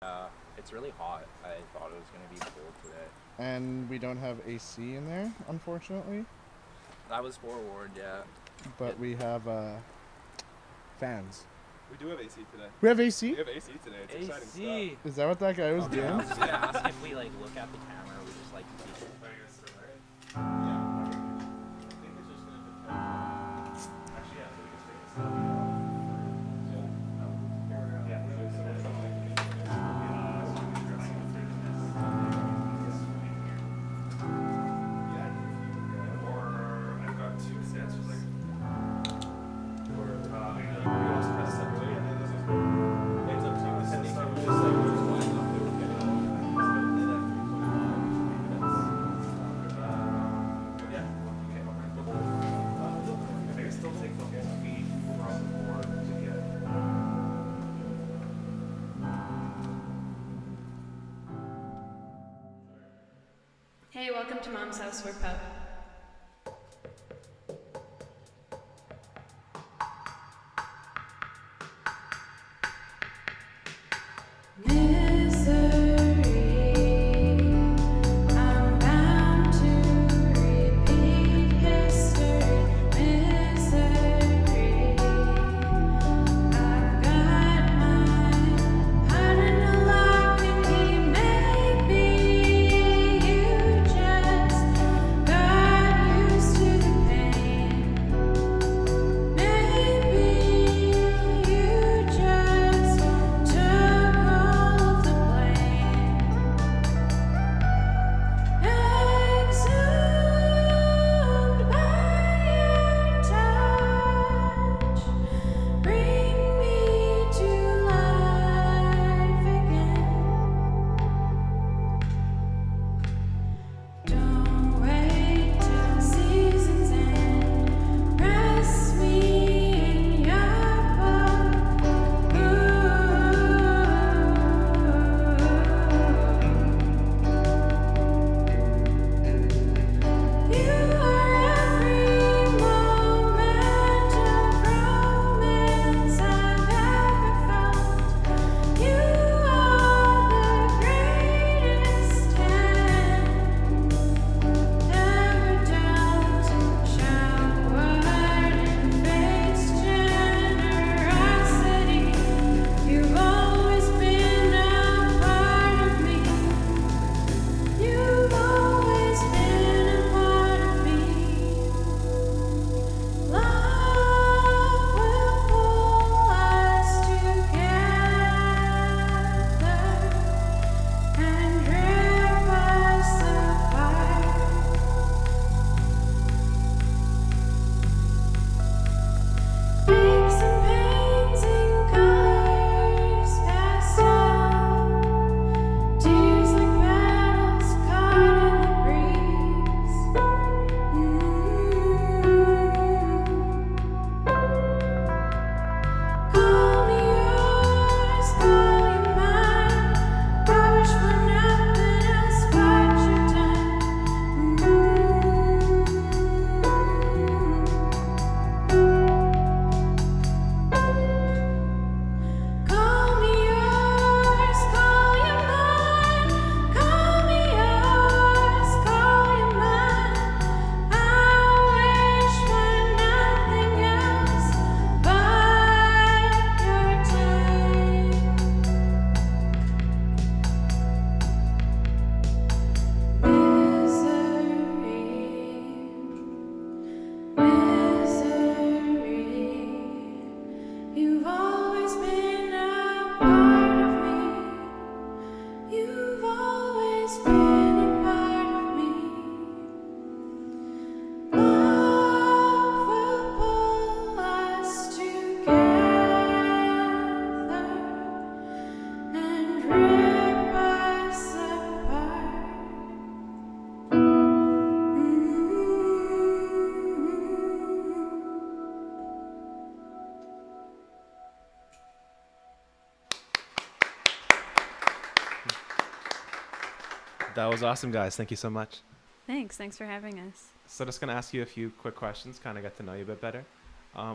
It's really hot. I thought it was going to be cold today. And we don't have AC in there, unfortunately. I was forewarned, yeah. But we have fans. We do have AC today. We have AC? We have AC today. It's exciting stuff. Is that what that guy was doing? I was just going to ask if we look at the camera, we just keep Yeah. I think it's just going to depend. Actually, yeah, so we can take this out. Hey, welcome to Mom's House. We're Pub. That was awesome, guys. Thank you so much. Thanks for having us. So just going to ask you a few quick questions, kind of get to know you a bit better.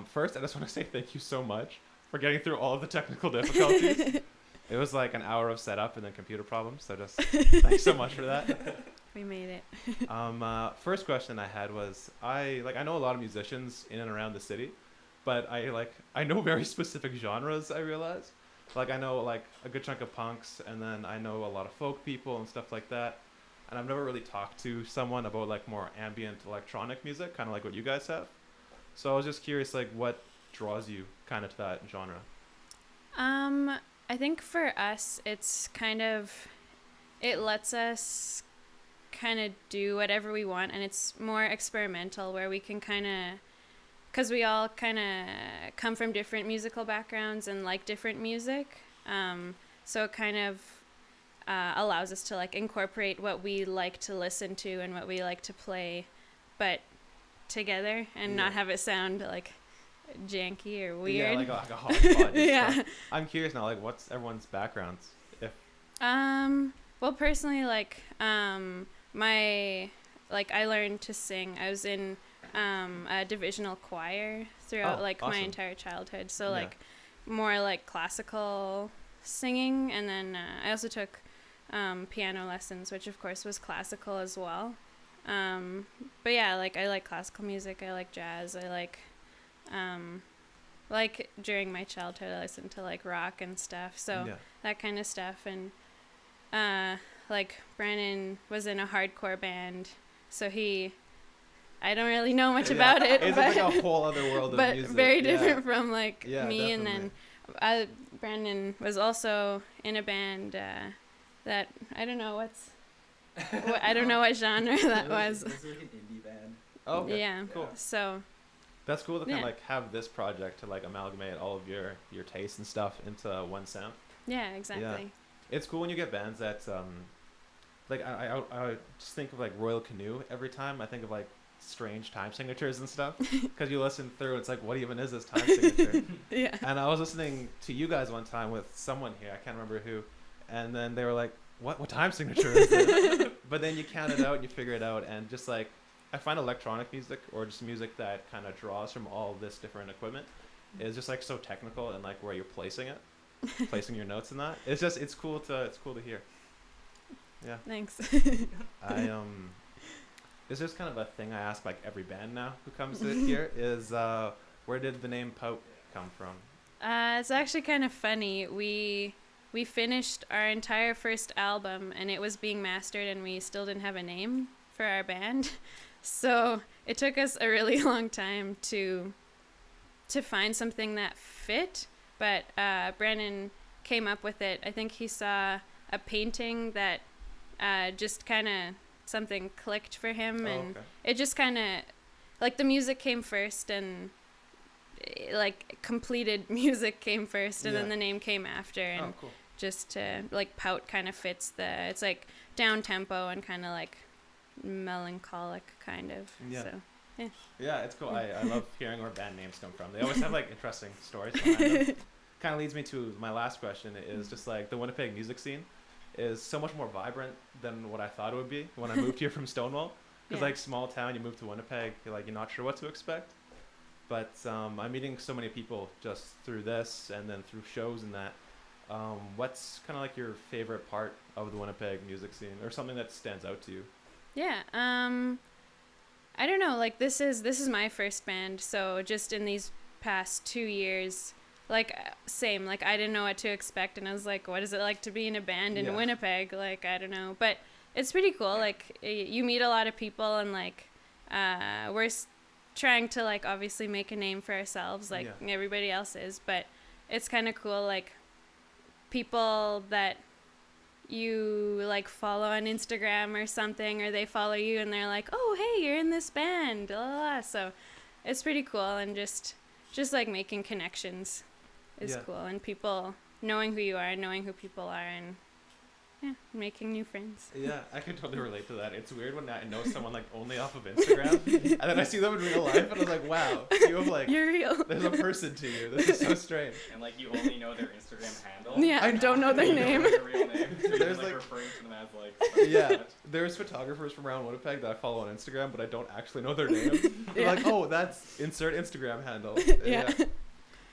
First, I just want to say thank you so much for getting through all of the technical difficulties. It was like an hour of setup and then computer problems. So just thanks so much for that. We made it. First question I had was I know a lot of musicians in and around the city, but I know very specific genres. I realize, like I know like a good chunk of punks, and then I know a lot of folk people and stuff like that. And I've never really talked to someone about like more ambient electronic music, kind of like what you guys have. So I was just curious, like what draws you kind of to that genre? I think for us, it's kind of, it lets us kind of do whatever we want, and it's more experimental where we can kind of, because we all kind of come from different musical backgrounds and like different music, so it kind of allows us to like incorporate what we like to listen to and what we like to play, but together, and not have it sound like janky or weird. Yeah, like a hodgepodge. Yeah. Stuff. I'm curious now, like what's everyone's backgrounds? If well, personally, like I learned to sing. I was in a divisional choir throughout awesome. my entire childhood, so like more like classical singing, and then I also took piano lessons, which of course was classical as well. But yeah, like I like classical music, I like jazz, I like during my childhood I listened to like rock and stuff, so that kind of stuff. And like Brandan was in a hardcore band, so I don't really know much about it, it's but like a whole other world of but music. very different from like me. Definitely. And then Brandan was also in a band that I don't know I don't know what genre that was. It was like an indie band. Oh, okay. Yeah, cool. So That's cool to kind of like have this project to like amalgamate all of your tastes and stuff into one sound. yeah, exactly. Yeah. It's cool when you get bands that like I just think of like Royal Canoe every time. I think of like strange time signatures and stuff, because you listen through, it's like, what even is this time signature? Yeah. And I was listening to you guys one time with someone here, I can't remember who, and then they were like, what time signature is it? But then you count it out and you figure it out, and just like I find electronic music, or just music that kind of draws from all this different equipment, is just like so technical, and like where you're placing it, placing your notes in that. It's cool to hear. Yeah. Thanks. This is kind of a thing I ask like every band now who comes to here is where did the name Pout come from? It's actually kind of funny. We finished our entire first album, and it was being mastered, and we still didn't have a name for our band. So it took us a really long time to find something that fit. But Brandan came up with it. I think he saw a painting that just kind of something clicked for him, and it just kind of like the music came first, and like completed music came first, and then the name came after, and just like Pout kind of fits it's like down tempo and kind of like melancholic kind of. So yeah, it's cool. I love hearing where band names come from. They always have like interesting stories behind them. Kind of leads me to my last question, is just like the Winnipeg music scene is so much more vibrant than what I thought it would be when I moved here from Stonewall. Because like small town, you move to Winnipeg, you're not sure what to expect. But I'm meeting so many people just through this, and then through shows and that. What's kind of like your favorite part of the Winnipeg music scene, or something that stands out to you? Yeah, I don't know. Like this is my first band, so just in these past 2 years, like same. Like I didn't know what to expect, and I was like, what is it like to be in a band in Winnipeg? Like I don't know, but it's pretty cool. Like you meet a lot of people, and like we're trying to like obviously make a name for ourselves, like everybody else is. But it's kind of cool, like people that you like follow on Instagram or something, or they follow you and they're like, oh hey, you're in this band, blah, blah, blah. So it's pretty cool, and just like making connections is cool, and people knowing who you are, knowing who people are, and making new friends. Yeah, I can totally relate to that. It's weird when I know someone like only off of Instagram, and then I see them in real life, and I was like, wow, you have like, you're real. There's a person to you. This is so strange. And like you only know their Instagram handle. Yeah, I don't know their name. Their real name. So There's like like referring to them as like. There's photographers from around Winnipeg that I follow on Instagram, but I don't actually know their name. They're like, oh, that's insert Instagram handle.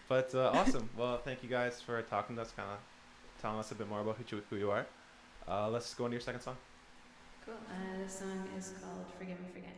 But awesome. Well, thank you guys for talking to us. Kind of telling us a bit more about who you are. Let's go into your second song. Cool. This song is called Forgive Me, Forget Me.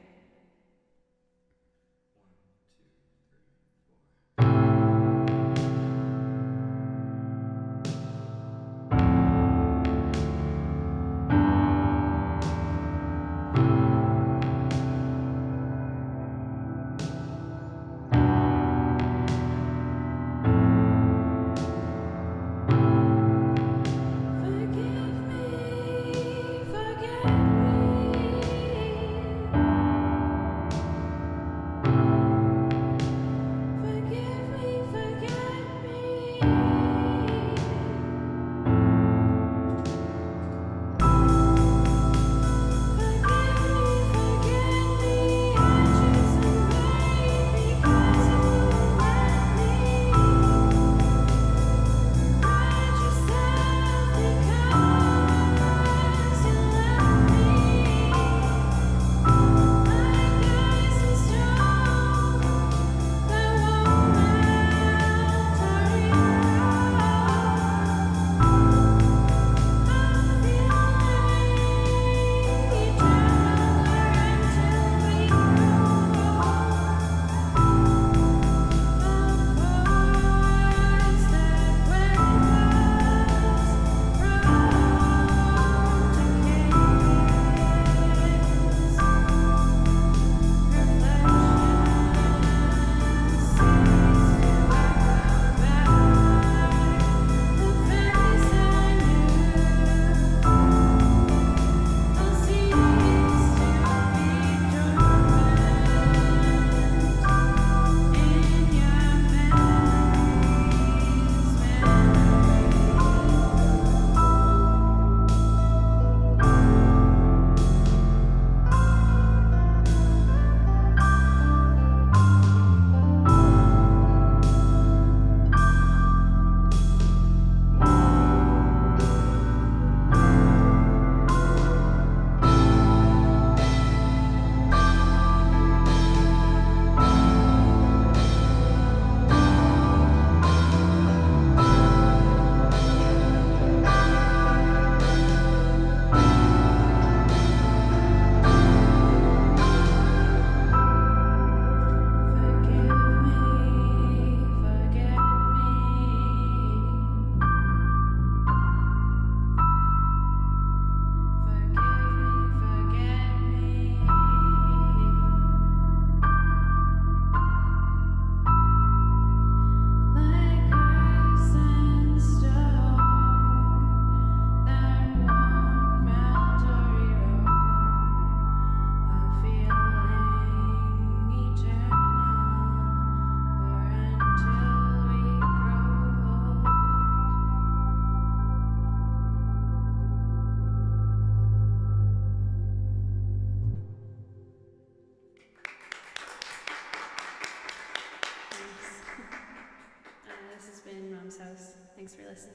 Thanks for listening.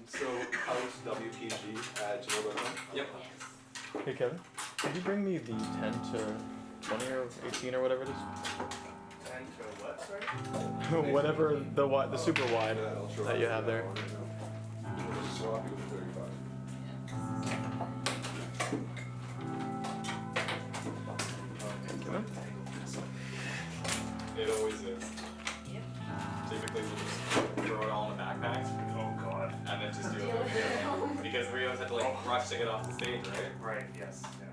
So house WPG at gmail.com. Yep. Hey Kevin, could you bring me the 10 to 20 or 18 or whatever it is? 10 to what, sorry? Whatever the super wide Yeah, I'll show that you have there. We'll just swap you with 35. It always is. Typically we just throw it all in the backpacks. Oh god. And then just do it. Because we always have to like rush to get off the stage, right? Right, yes. Yeah.